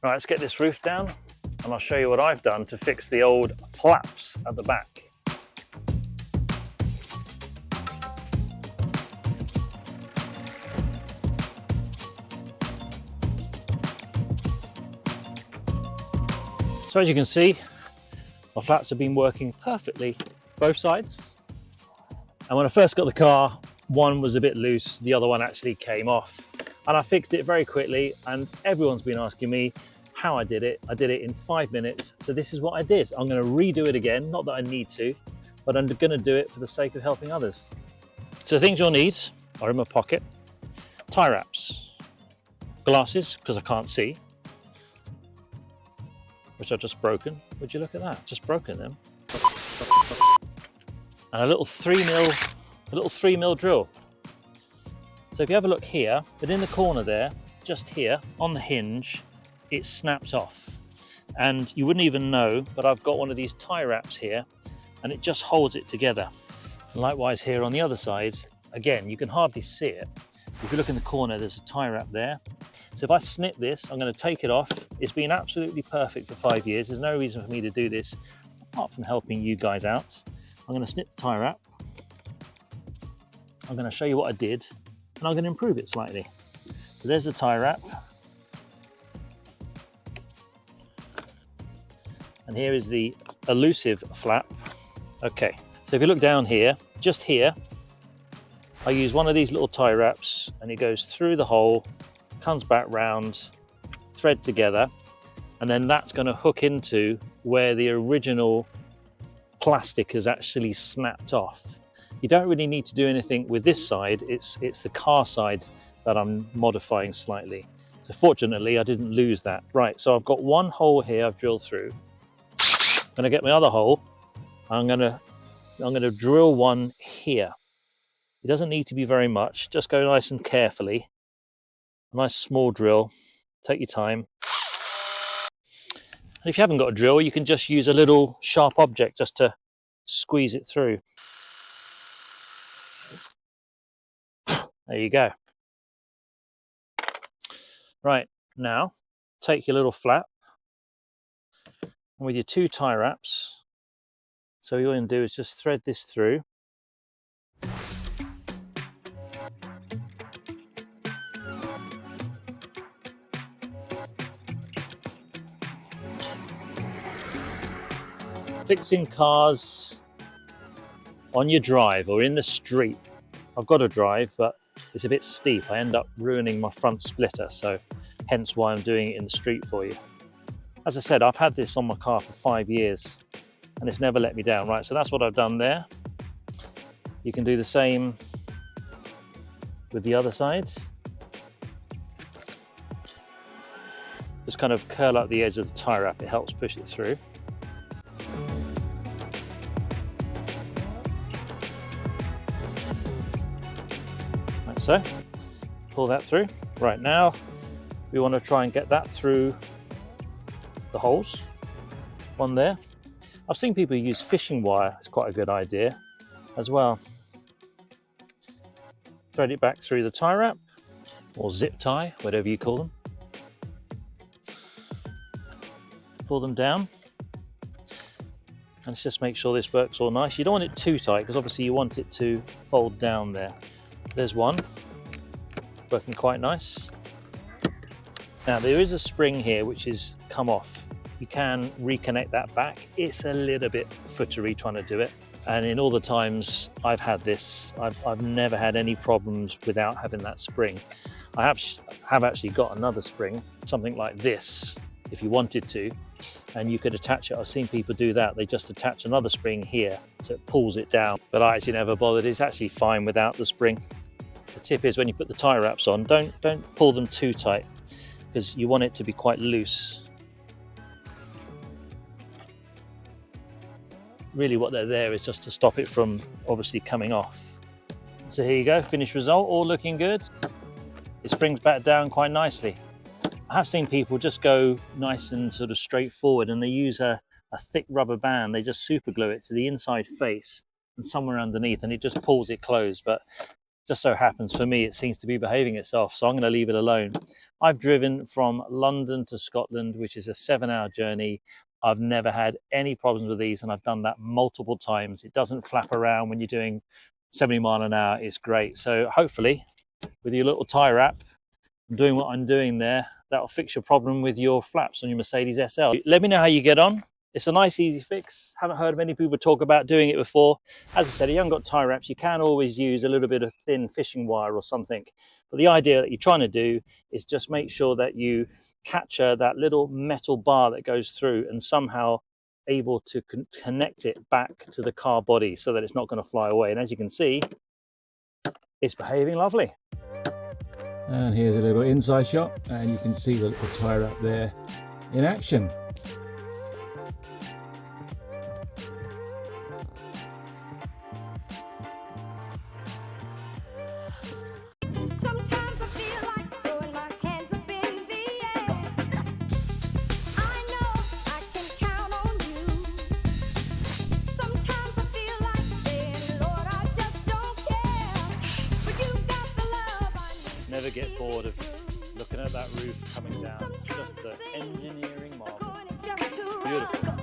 Right, let's get this roof down and I'll show you what I've done to fix the old flaps at the back. So as you can see, my flaps have been working perfectly, both sides. And when I first got the car, one was a bit loose, the other one actually came off. And I fixed it very quickly, and everyone's been asking me how I did it. I did it in 5 minutes, so this is what I did. I'm gonna redo it again, not that I need to, but I'm gonna do it for the sake of helping others. So the things you'll need are in my pocket: tie wraps, glasses, because I can't see, which I've just broken. Would you look at that? Just broken them. And a little 3mm drill. So if you have a look here, but in the corner there, just here on the hinge, it snaps off. And you wouldn't even know, but I've got one of these tie wraps here and it just holds it together. And likewise here on the other side, again, you can hardly see it. If you look in the corner, there's a tie wrap there. So if I snip this, I'm going to take it off. It's been absolutely perfect for 5 years. There's no reason for me to do this apart from helping you guys out. I'm going to snip the tie wrap. I'm going to show you what I did and I'm going to improve it slightly. So there's the tie wrap. And here is the elusive flap. Okay, so if you look down here, just here, I use one of these little tie wraps and it goes through the hole, comes back round, thread together, and then that's going to hook into where the original plastic has actually snapped off. You don't really need to do anything with this side, it's the car side that I'm modifying slightly. So fortunately I didn't lose that. Right, so I've got one hole here I've drilled through. I'm going to get my other hole. I'm going to drill one here. It doesn't need to be very much, just go nice and carefully. A nice small drill, take your time. And if you haven't got a drill, you can just use a little sharp object just to squeeze it through. There you go. Right, now take your little flap and with your two tie wraps, so all you're going to do is just thread this through. Fixing cars on your drive or in the street. I've got a drive, but it's a bit steep. I end up ruining my front splitter, so hence why I'm doing it in the street for you. As I said, I've had this on my car for 5 years and it's never let me down. Right, so that's what I've done there. You can do the same with the other sides. Just kind of curl up the edge of the tie wrap, it helps push it through. Like so, pull that through. Right, now we want to try and get that through the holes. One there. I've seen people use fishing wire, it's quite a good idea as well. Thread it back through the tie wrap, or zip tie, whatever you call them. Pull them down. And let's just make sure this works all nice. You don't want it too tight because obviously you want it to fold down there. There's one, working quite nice. Now there is a spring here which is come off. You can reconnect that back. It's a little bit footery trying to do it. And in all the times I've had this, I've never had any problems without having that spring. I have actually got another spring, something like this, if you wanted to, and you could attach it. I've seen people do that. They just attach another spring here so it pulls it down. But I actually never bothered. It's actually fine without the spring. The tip is when you put the tie wraps on, don't pull them too tight because you want it to be quite loose. Really what they're there is just to stop it from obviously coming off. So here you go, finished result, all looking good. It springs back down quite nicely. I have seen people just go nice and sort of straightforward and they use a thick rubber band. They just super glue it to the inside face and somewhere underneath and it just pulls it closed. But Just so happens for me, it seems to be behaving itself, so I'm going to leave it alone. I've driven from London to Scotland, which is a 7-hour journey. I've never had any problems with these, and I've done that multiple times. It doesn't flap around when you're doing 70 miles an hour. It's great. So hopefully, with your little tie wrap, doing what I'm doing there, that'll fix your problem with your flaps on your Mercedes SL. Let me know how you get on. It's a nice, easy fix. Haven't heard many people talk about doing it before. As I said, if you haven't got tie wraps, you can always use a little bit of thin fishing wire or something. But the idea that you're trying to do is just make sure that you capture that little metal bar that goes through and somehow able to connect it back to the car body so that it's not going to fly away. And as you can see, it's behaving lovely. And here's a little inside shot, and you can see the little tie wrap there in action. Sometimes I feel like throwing my hands up in the air. I know I can count on you. Sometimes I feel like saying, Lord, I just don't care. But you got the love I need. Never get bored of looking at that roof coming down. Just the engineering marvel. Beautiful.